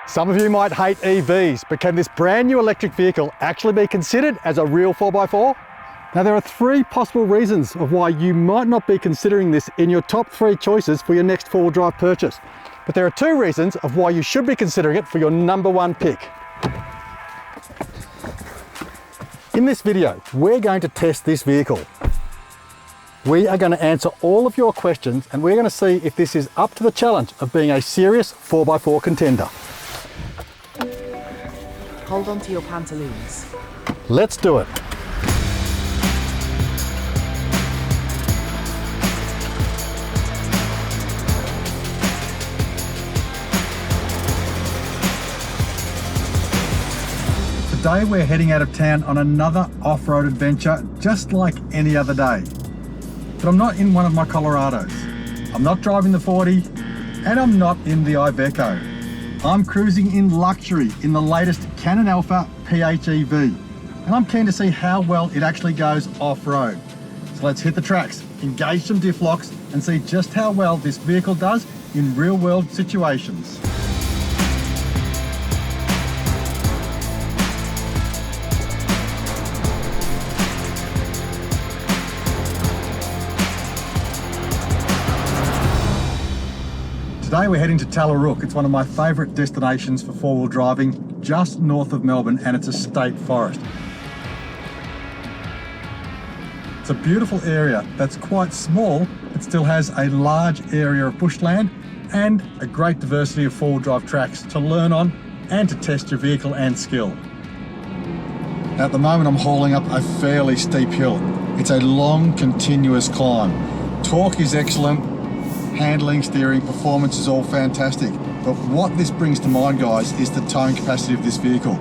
Some of you might hate EVs, but can this brand new electric vehicle actually be considered as a real 4x4? Now there are three possible reasons of why you might not be considering this in your top 3 choices for your next 4-wheel drive purchase. But there are 2 reasons of why you should be considering it for your number 1 pick. In this video, we're going to test this vehicle. We are going to answer all of your questions and we're going to see if this is up to the challenge of being a serious 4x4 contender. Hold on to your pantaloons. Let's do it. Today we're heading out of town on another off-road adventure, just like any other day. But I'm not in one of my Colorados. I'm not driving the 40, and I'm not in the Iveco. I'm cruising in luxury in the latest Cannon Alpha PHEV. And I'm keen to see how well it actually goes off-road. So let's hit the tracks, engage some diff locks, and see just how well this vehicle does in real-world situations. Today we're heading to Tallarook. It's one of my favourite destinations for 4-wheel driving, just north of Melbourne, and it's a state forest. It's a beautiful area that's quite small. It still has a large area of bushland and a great diversity of 4-wheel drive tracks to learn on and to test your vehicle and skill. At the moment I'm hauling up a fairly steep hill. It's a long, continuous climb. Torque is excellent. Handling, steering, performance is all fantastic. But what this brings to mind, guys, is the towing capacity of this vehicle.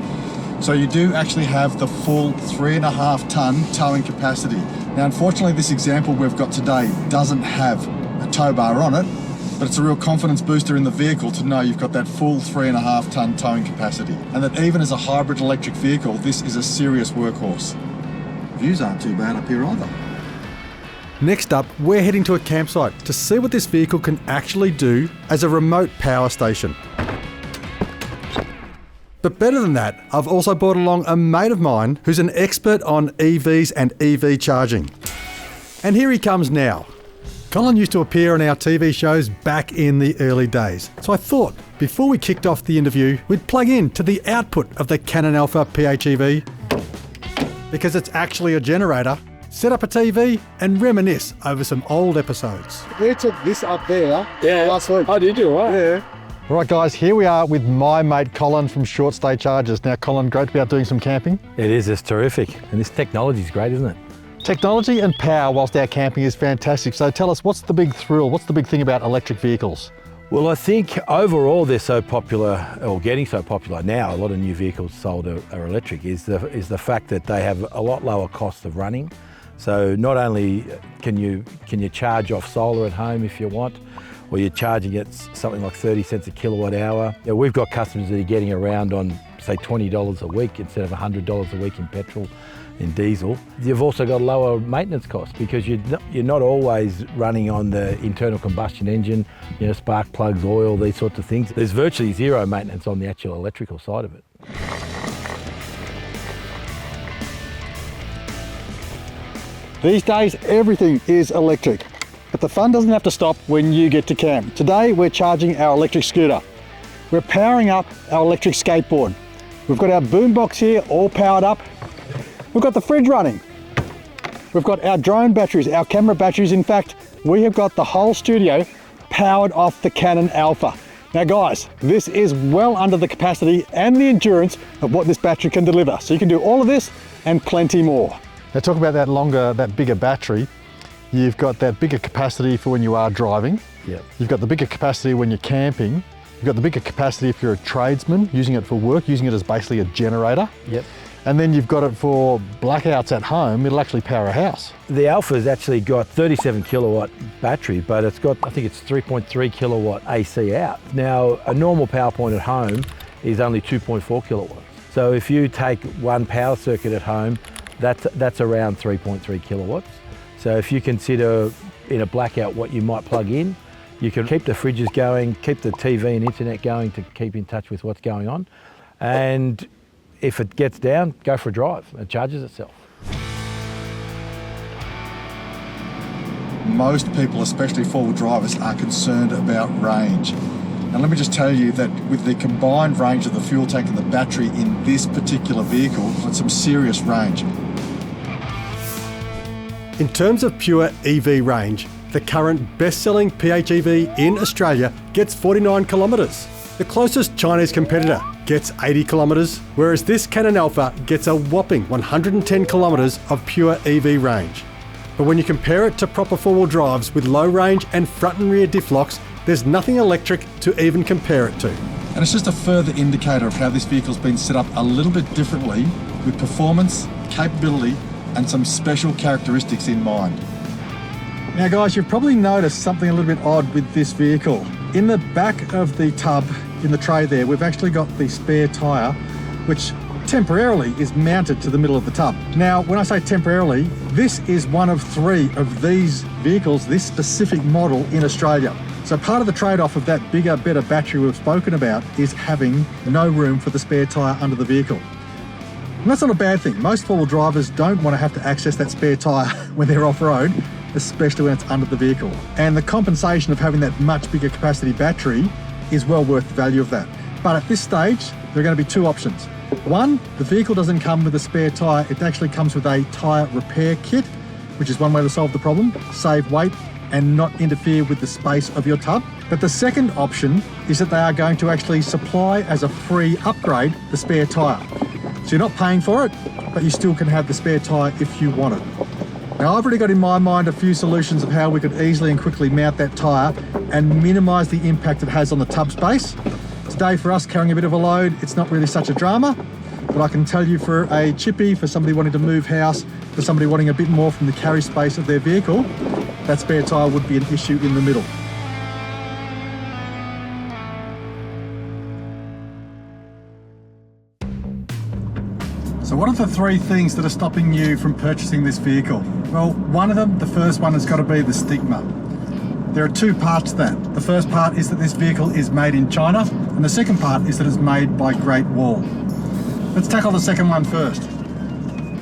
So you do actually have the full 3.5 ton towing capacity. Now, unfortunately, this example we've got today doesn't have a tow bar on it, but it's a real confidence booster in the vehicle to know you've got that full 3.5 ton towing capacity. And that even as a hybrid electric vehicle, this is a serious workhorse. Views aren't too bad up here either. Next up, we're heading to a campsite to see what this vehicle can actually do as a remote power station. But better than that, I've also brought along a mate of mine who's an expert on EVs and EV charging. And here he comes now. Colin used to appear on our TV shows back in the early days. So I thought, before we kicked off the interview, we'd plug in to the output of the Cannon Alpha PHEV, because it's actually a generator, set up a TV and reminisce over some old episodes. We took this up there last week. Oh, did you? Right. Yeah. All right, guys, here we are with my mate Colin from Short Stay Chargers. Now, Colin, great to be out doing some camping. It is, it's terrific. And this technology is great, isn't it? Technology and power whilst out camping is fantastic. So tell us, what's the big thrill? What's the big thing about electric vehicles? Well, I think overall they're so popular, or getting so popular now, a lot of new vehicles sold are electric, is the fact that they have a lot lower cost of running. So not only can you charge off solar at home if you want, or you're charging at something like 30 cents a kilowatt hour. You know, we've got customers that are getting around on, say, $20 a week instead of $100 a week in petrol, in diesel. You've also got lower maintenance costs because you're not always running on the internal combustion engine, you know, spark plugs, oil, these sorts of things. There's virtually zero maintenance on the actual electrical side of it. These days, everything is electric, but the fun doesn't have to stop when you get to camp. Today, we're charging our electric scooter. We're powering up our electric skateboard. We've got our boombox here, all powered up. We've got the fridge running. We've got our drone batteries, our camera batteries. In fact, we have got the whole studio powered off the Cannon Alpha. Now guys, this is well under the capacity and the endurance of what this battery can deliver. So you can do all of this and plenty more. Now talk about that bigger battery. You've got that bigger capacity for when you are driving. Yep. You've got the bigger capacity when you're camping. You've got the bigger capacity if you're a tradesman, using it for work, using it as basically a generator. Yep. And then you've got it for blackouts at home. It'll actually power a house. The Alpha's actually got 37 kilowatt battery, but it's got, I think it's 3.3 kilowatt AC out. Now, a normal power point at home is only 2.4 kilowatts. So if you take one power circuit at home, that's around 3.3 kilowatts. So if you consider in a blackout what you might plug in, You can keep the fridges going, keep the TV and internet going to keep in touch with what's going on. And if it gets down, go for a drive. It charges itself. Most people, especially four-wheel drivers, are concerned about range. And let me just tell you that with the combined range of the fuel tank and the battery in this particular vehicle, it's some serious range. In terms of pure EV range, the current best-selling PHEV in Australia gets 49 kilometres. The closest Chinese competitor gets 80 kilometres, whereas this Cannon Alpha gets a whopping 110 kilometres of pure EV range. But when you compare it to proper four-wheel drives with low range and front and rear diff locks, there's nothing electric to even compare it to. And it's just a further indicator of how this vehicle's been set up a little bit differently with performance, capability, and some special characteristics in mind. Now guys, you've probably noticed something a little bit odd with this vehicle. In the back of the tub, in the tray there, we've actually got the spare tyre, which temporarily is mounted to the middle of the tub. Now, when I say temporarily, this is one of 3 of these vehicles, this specific model in Australia. So part of the trade-off of that bigger, better battery we've spoken about is having no room for the spare tyre under the vehicle. And that's not a bad thing. Most four-wheel drivers don't want to have to access that spare tyre when they're off-road, especially when it's under the vehicle. And the compensation of having that much bigger capacity battery is well worth the value of that. But at this stage, there are going to be 2 options. One, the vehicle doesn't come with a spare tyre, it actually comes with a tyre repair kit, which is one way to solve the problem, save weight and not interfere with the space of your tub. But the second option is that they are going to actually supply as a free upgrade the spare tyre. So you're not paying for it, but you still can have the spare tyre if you want it. Now I've already got in my mind a few solutions of how we could easily and quickly mount that tyre and minimise the impact it has on the tub space. Today for us carrying a bit of a load, it's not really such a drama, but I can tell you for a chippy, for somebody wanting to move house, for somebody wanting a bit more from the carry space of their vehicle, that spare tyre would be an issue in the middle. So what are the 3 things that are stopping you from purchasing this vehicle? Well, one of them, the first one, has got to be the stigma. There are 2 parts to that. The first part is that this vehicle is made in China, and the second part is that it's made by Great Wall. Let's tackle the second one first.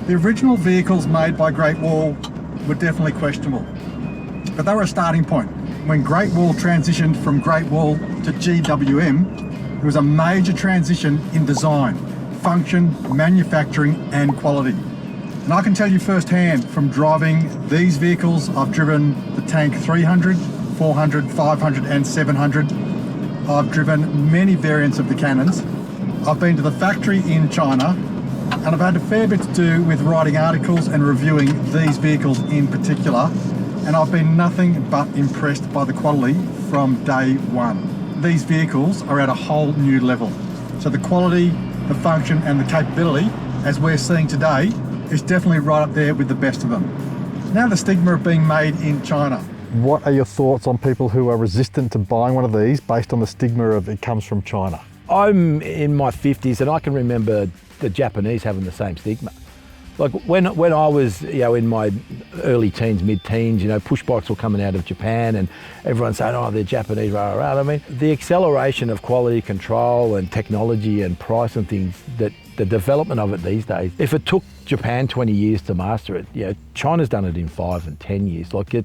The original vehicles made by Great Wall were definitely questionable, but they were a starting point. When Great Wall transitioned from Great Wall to GWM, it was a major transition in design, function, manufacturing and quality. And I can tell you firsthand from driving these vehicles, I've driven the Tank 300, 400, 500 and 700. I've driven many variants of the Cannons. I've been to the factory in China and I've had a fair bit to do with writing articles and reviewing these vehicles in particular, and I've been nothing but impressed by the quality from day one. These vehicles are at a whole new level. So the quality, the function and the capability, as we're seeing today, is definitely right up there with the best of them. Now the stigma of being made in China. What are your thoughts on people who are resistant to buying one of these based on the stigma of it comes from China? I'm in my 50s and I can remember the Japanese having the same stigma. Like when I was, in my early teens, mid-teens, push bikes were coming out of Japan and everyone saying, oh, they're Japanese, rah, rah, rah. I mean, the acceleration of quality control and technology and price and things, that the development of it these days, if it took Japan 20 years to master it, China's done it in 5 and 10 years. Like you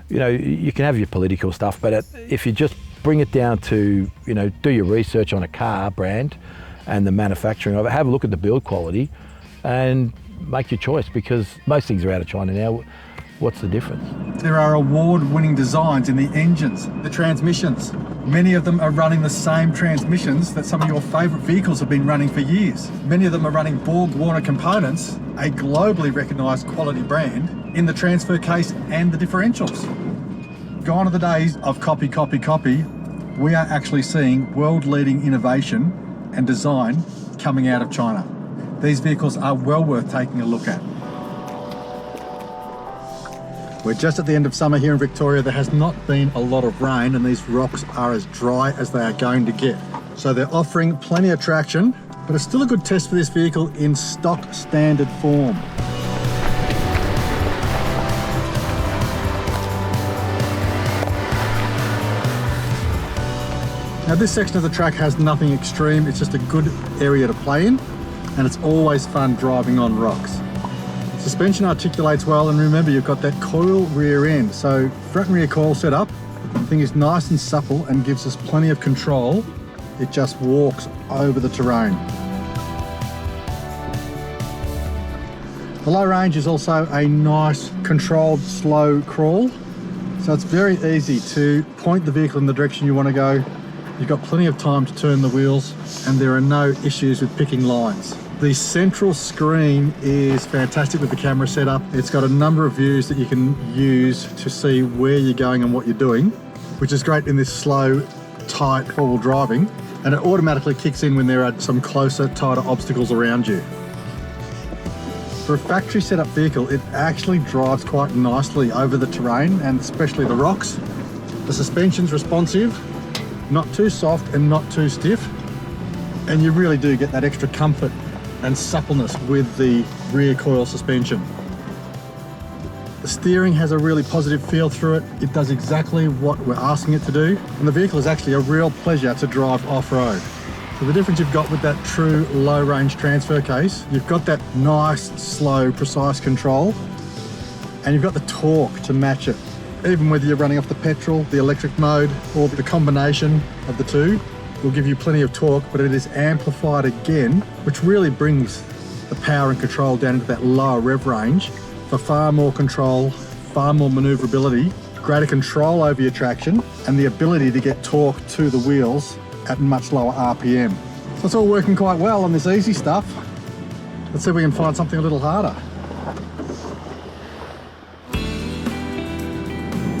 can have your political stuff, but if you just bring it down to, do your research on a car brand and the manufacturing of it, have a look at the build quality and make your choice, because most things are out of China now. What's the difference? There are award-winning designs in the engines, the transmissions. Many of them are running the same transmissions that some of your favourite vehicles have been running for years. Many of them are running Borg Warner components, a globally recognised quality brand, in the transfer case and the differentials. Gone are the days of copy, copy, copy. We are actually seeing world-leading innovation and design coming out of China. These vehicles are well worth taking a look at. We're just at the end of summer here in Victoria. There has not been a lot of rain and these rocks are as dry as they are going to get. So they're offering plenty of traction, but it's still a good test for this vehicle in stock standard form. Now this section of the track has nothing extreme, it's just a good area to play in, and it's always fun driving on rocks. Suspension articulates well, and remember you've got that coil rear end, so front and rear coil setup. The thing is nice and supple and gives us plenty of control. It just walks over the terrain. The low range is also a nice controlled slow crawl, so it's very easy to point the vehicle in the direction you want to go. You've got plenty of time to turn the wheels, and there are no issues with picking lines. The central screen is fantastic with the camera setup. It's got a number of views that you can use to see where you're going and what you're doing, which is great in this slow, tight four-wheel driving, and it automatically kicks in when there are some closer, tighter obstacles around you. For a factory setup vehicle, it actually drives quite nicely over the terrain, and especially the rocks. The suspension's responsive, not too soft and not too stiff, and you really do get that extra comfort and suppleness with the rear coil suspension. The steering has a really positive feel through it. It does exactly what we're asking it to do, and the vehicle is actually a real pleasure to drive off-road. So the difference you've got with that true low-range transfer case, you've got that nice, slow, precise control, and you've got the torque to match it. Even whether you're running off the petrol, the electric mode, or the combination of the two, will give you plenty of torque, but it is amplified again, which really brings the power and control down into that lower rev range for far more control, far more maneuverability, greater control over your traction, and the ability to get torque to the wheels at much lower RPM. So it's all working quite well on this easy stuff. Let's see if we can find something a little harder.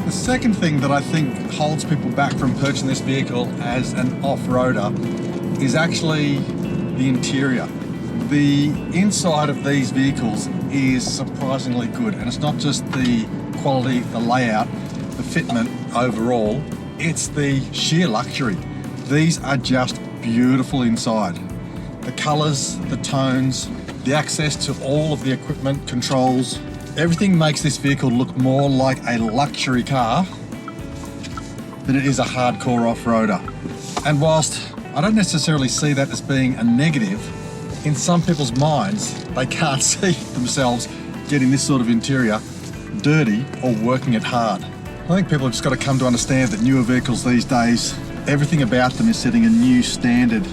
The second thing that I think holds people back from purchasing this vehicle as an off-roader is actually the interior. The inside of these vehicles is surprisingly good, and it's not just the quality, the layout, the fitment overall, it's the sheer luxury. These are just beautiful inside. The colors, the tones, the access to all of the equipment, controls, everything makes this vehicle look more like a luxury car than it is a hardcore off-roader. And whilst I don't necessarily see that as being a negative, in some people's minds, they can't see themselves getting this sort of interior dirty or working it hard. I think people have just got to come to understand that newer vehicles these days, everything about them is setting a new standard,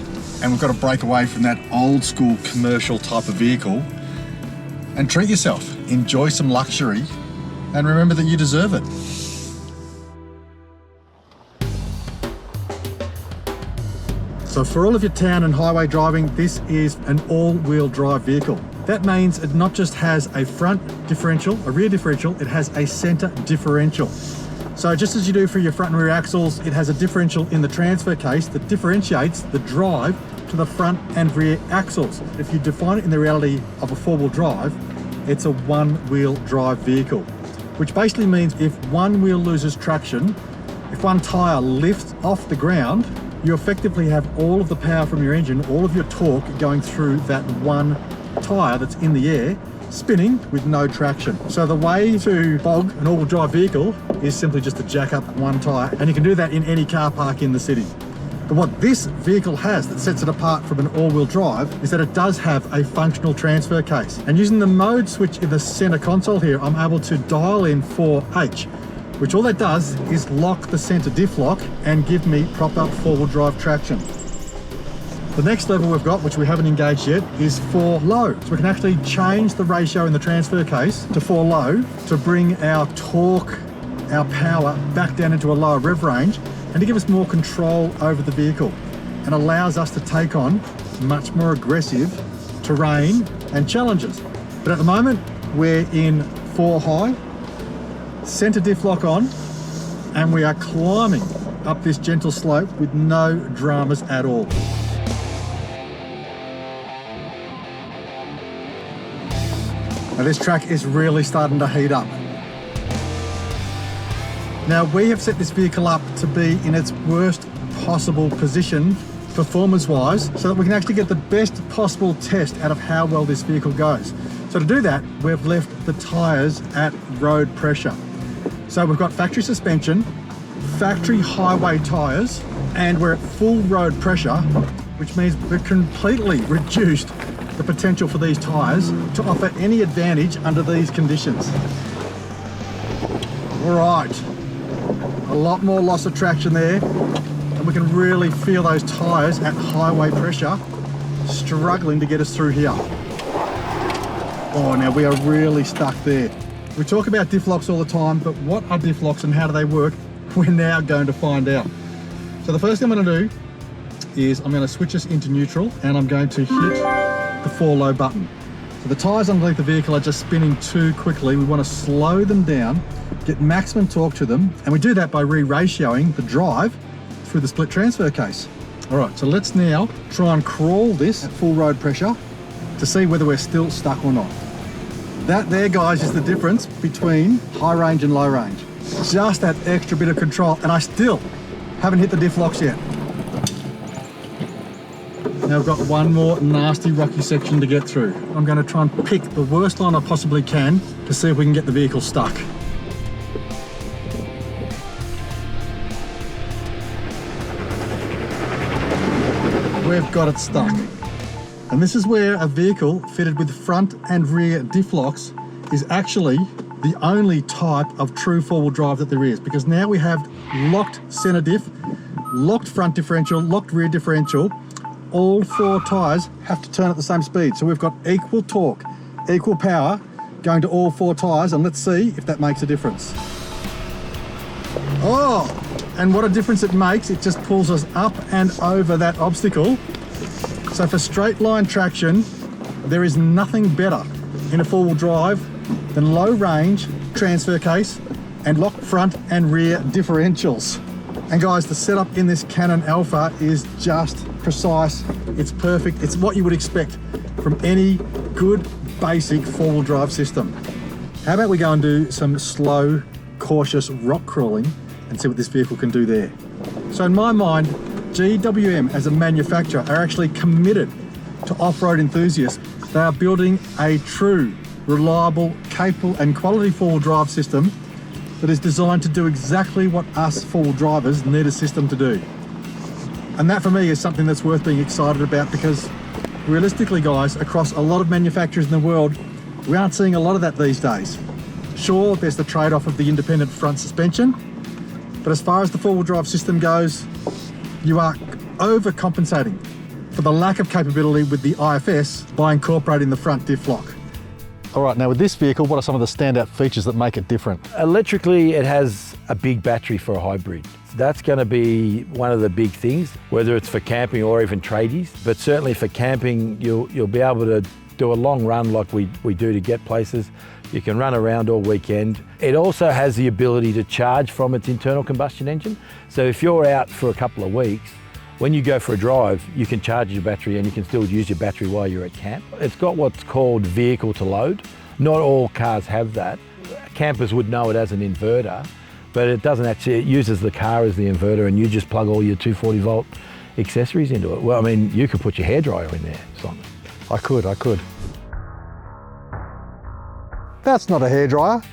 and we've got to break away from that old school commercial type of vehicle and treat yourself. Enjoy some luxury, and remember that you deserve it. So for all of your town and highway driving, this is an all-wheel drive vehicle. That means it not just has a front differential, a rear differential, it has a center differential. So just as you do for your front and rear axles, it has a differential in the transfer case that differentiates the drive to the front and rear axles. If you define it in the reality of a four-wheel drive, it's a one-wheel drive vehicle, which basically means if one wheel loses traction, if one tire lifts off the ground, you effectively have all of the power from your engine, all of your torque going through that one tire that's in the air, spinning with no traction. So the way to bog an all-wheel drive vehicle is simply just to jack up one tire, and you can do that in any car park in the city. But what this vehicle has that sets it apart from an all-wheel drive is that it does have a functional transfer case. And using the mode switch in the center console here, I'm able to dial in 4H, which all that does is lock the center diff lock and give me proper four-wheel drive traction. The next level we've got, which we haven't engaged yet, is 4 low. So we can actually change the ratio in the transfer case to 4 low to bring our torque, our power back down into a lower rev range, and to give us more control over the vehicle, and allows us to take on much more aggressive terrain and challenges. But at the moment, we're in 4 high, center diff lock on, and we are climbing up this gentle slope with no dramas at all. Now this track is really starting to heat up. Now we have set this vehicle up to be in its worst possible position performance-wise, so that we can actually get the best possible test out of how well this vehicle goes. So to do that, we've left the tyres at road pressure. So we've got factory suspension, factory highway tyres, And we're at full road pressure, which means we've completely reduced the potential for these tyres to offer any advantage under these conditions. All right, a lot more loss of traction there, and we can really feel those tyres at highway pressure struggling to get us through here. Oh, now we are really stuck there. We talk about diff locks all the time, but what are diff locks and how do they work? We're now going to find out. So the first thing I'm going to do is I'm going to switch us into neutral, and I'm going to hit the 4 low button. So the tyres underneath the vehicle are just spinning too quickly. We want to slow them down, get maximum torque to them, and we do that by re-ratioing the drive through the split transfer case. All right, so let's now try and crawl this at full road pressure to see whether we're still stuck or not. That there, guys, is the difference between high range and low range. Just that extra bit of control, and I still haven't hit the diff locks yet. Now I've got one more nasty rocky section to get through. I'm going to try and pick the worst line I possibly can to see if we can get the vehicle stuck. We've got it stuck. And this is where a vehicle fitted with front and rear diff locks is actually the only type of true four-wheel drive that there is, because now we have locked center diff, locked front differential, locked rear differential. All 4 tyres have to turn at the same speed. So we've got equal torque, equal power going to all 4 tyres, and let's see if that makes a difference. Oh, and what a difference it makes. It just pulls us up and over that obstacle. So for straight line traction, there is nothing better in a four-wheel drive than low range transfer case and locked front and rear differentials. And guys, the setup in this Cannon Alpha is just precise. It's perfect. It's what you would expect from any good basic four-wheel drive system. How about we go and do some slow, cautious rock crawling and see what this vehicle can do there. So in my mind, GWM as a manufacturer are actually committed to off-road enthusiasts. They are building a true, reliable, capable and quality four-wheel drive system that is designed to do exactly what us four-wheel drivers need a system to do. And that for me is something that's worth being excited about, because realistically, guys, across a lot of manufacturers in the world, we aren't seeing a lot of that these days. Sure, there's the trade-off of the independent front suspension, but as far as the four-wheel drive system goes, you are overcompensating for the lack of capability with the IFS by incorporating the front diff lock. All right, now with this vehicle, what are some of the standout features that make it different? Electrically, it has a big battery for a hybrid. That's going to be one of the big things, whether it's for camping or even tradies. But certainly for camping, you'll be able to do a long run like we do to get places. You can run around all weekend. It also has the ability to charge from its internal combustion engine. So if you're out for a couple of weeks, when you go for a drive, you can charge your battery and you can still use your battery while you're at camp. It's got what's called vehicle to load. Not all cars have that. Campers would know it as an inverter, but it doesn't actually, it uses the car as the inverter and you just plug all your 240 volt accessories into it. Well, I mean, you could put your hairdryer in there, Simon. I could. That's not a hairdryer.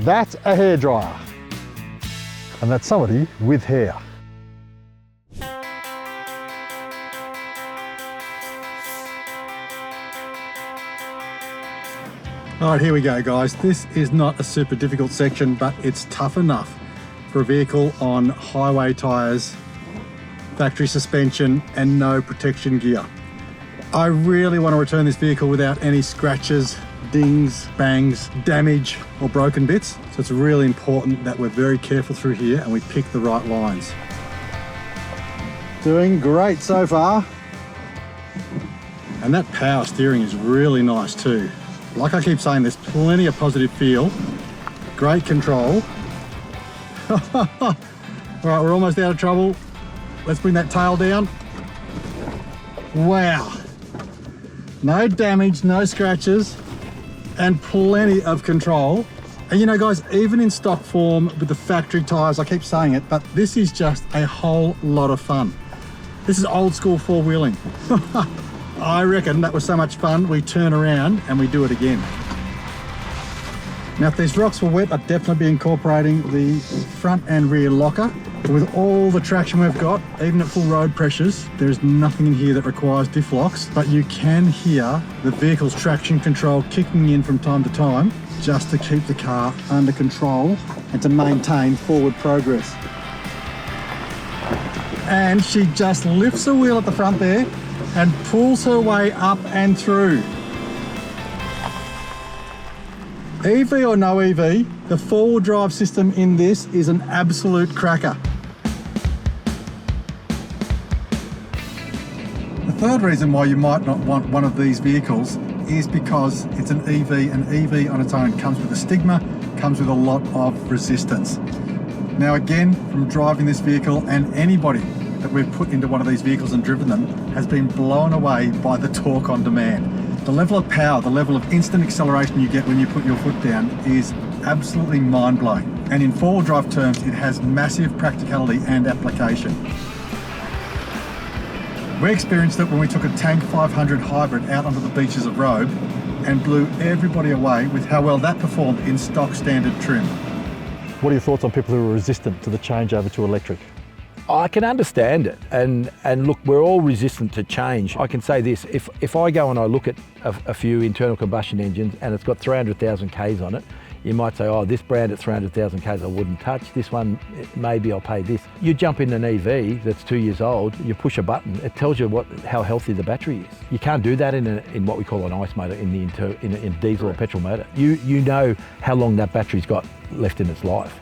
That's a hairdryer. And that's somebody with hair. All right, here we go, guys. This is not a super difficult section, but it's tough enough for a vehicle on highway tyres, factory suspension, and no protection gear. I really want to return this vehicle without any scratches, dings, bangs, damage, or broken bits. So it's really important that we're very careful through here and we pick the right lines. Doing great so far. And that power steering is really nice too. Like I keep saying, there's plenty of positive feel, great control. All right, we're almost out of trouble. Let's bring that tail down. Wow. No damage, no scratches, and plenty of control. And you know, guys, even in stock form with the factory tires, I keep saying it, but this is just a whole lot of fun. This is old school four-wheeling. I reckon that was so much fun, we turn around and we do it again. Now if these rocks were wet, I'd definitely be incorporating the front and rear locker. But with all the traction we've got, even at full road pressures, there's nothing in here that requires diff locks, but you can hear the vehicle's traction control kicking in from time to time just to keep the car under control and to maintain forward progress. And she just lifts the wheel at the front there and pulls her way up and through. EV or no EV, the four-wheel drive system in this is an absolute cracker. The third reason why you might not want one of these vehicles is because it's an EV, and EV on its own comes with a stigma, comes with a lot of resistance. Now again, from driving this vehicle, and anybody that we've put into one of these vehicles and driven them has been blown away by the torque on demand. The level of power, the level of instant acceleration you get when you put your foot down is absolutely mind-blowing. And in four-wheel drive terms, it has massive practicality and application. We experienced it when we took a Tank 500 hybrid out onto the beaches of Robe and blew everybody away with how well that performed in stock standard trim. What are your thoughts on people who are resistant to the change over to electric? I can understand it, and look, we're all resistant to change. I can say this, if I go and I look at a few internal combustion engines and it's got 300,000 Ks on it, you might say, oh, this brand at 300,000 Ks I wouldn't touch, this one, maybe I'll pay this. You jump in an EV that's 2 years old, you push a button, it tells you how healthy the battery is. You can't do that in what we call an ICE motor, in a diesel or petrol motor. You know how long that battery's got left in its life.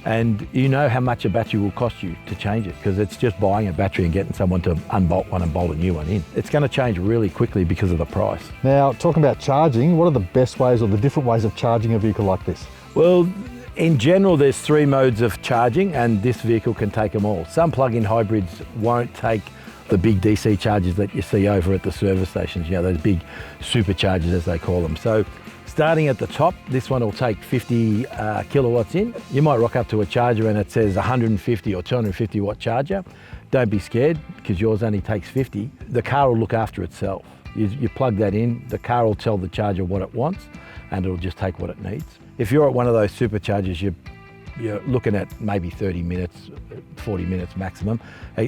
And you know how much a battery will cost you to change it, because it's just buying a battery and getting someone to unbolt one and bolt a new one in. It's going to change really quickly because of the price. Now, talking about charging, what are the best ways or the different ways of charging a vehicle like this? Well, in general, there's 3 modes of charging, and this vehicle can take them all. Some plug-in hybrids won't take the big DC chargers that you see over at the service stations, you know, those big superchargers as they call them. So starting at the top, this one will take 50 kilowatts in. You might rock up to a charger and it says 150 or 250 watt charger. Don't be scared, because yours only takes 50. The car will look after itself. You plug that in, the car will tell the charger what it wants, and it'll just take what it needs. If you're at one of those superchargers, you're looking at maybe 30 minutes, 40 minutes maximum.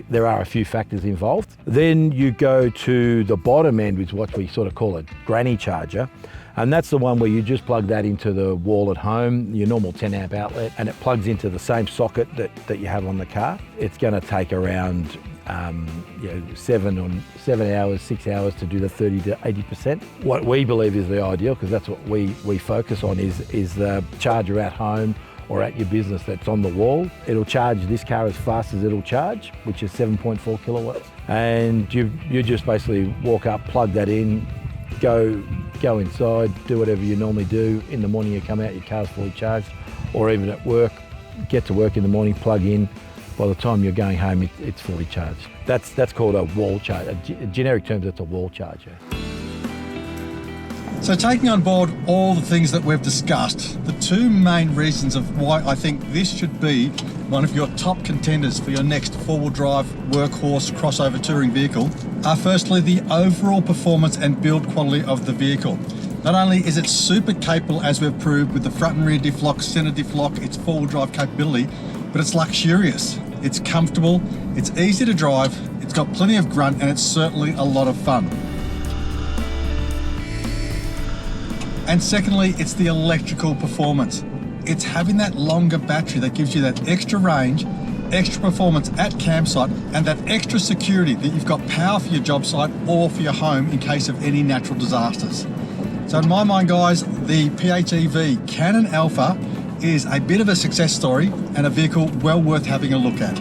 There are a few factors involved. Then you go to the bottom end, which is what we sort of call a granny charger. And that's the one where you just plug that into the wall at home, your normal 10 amp outlet, and it plugs into the same socket that you have on the car. It's going to take around 7 hours, 6 hours to do the 30 to 80%. What we believe is the ideal, because that's what we focus on, is the charger at home or at your business that's on the wall. It'll charge this car as fast as it'll charge, which is 7.4 kilowatts. And you just basically walk up, plug that in, go inside, do whatever you normally do. In the morning you come out, your car's fully charged, or even at work, get to work in the morning, plug in. By the time you're going home, it's fully charged. That's called a wall charger. In generic terms, it's a wall charger. So taking on board all the things that we've discussed, the 2 main reasons of why I think this should be one of your top contenders for your next four-wheel drive workhorse crossover touring vehicle are firstly the overall performance and build quality of the vehicle. Not only is it super capable, as we've proved with the front and rear diff lock, center diff lock, its four-wheel drive capability, but it's luxurious, it's comfortable, it's easy to drive, it's got plenty of grunt, and it's certainly a lot of fun. And secondly, it's the electrical performance. It's having that longer battery that gives you that extra range, extra performance at campsite, and that extra security that you've got power for your job site or for your home in case of any natural disasters. So in my mind, guys, the PHEV Cannon Alpha is a bit of a success story and a vehicle well worth having a look at.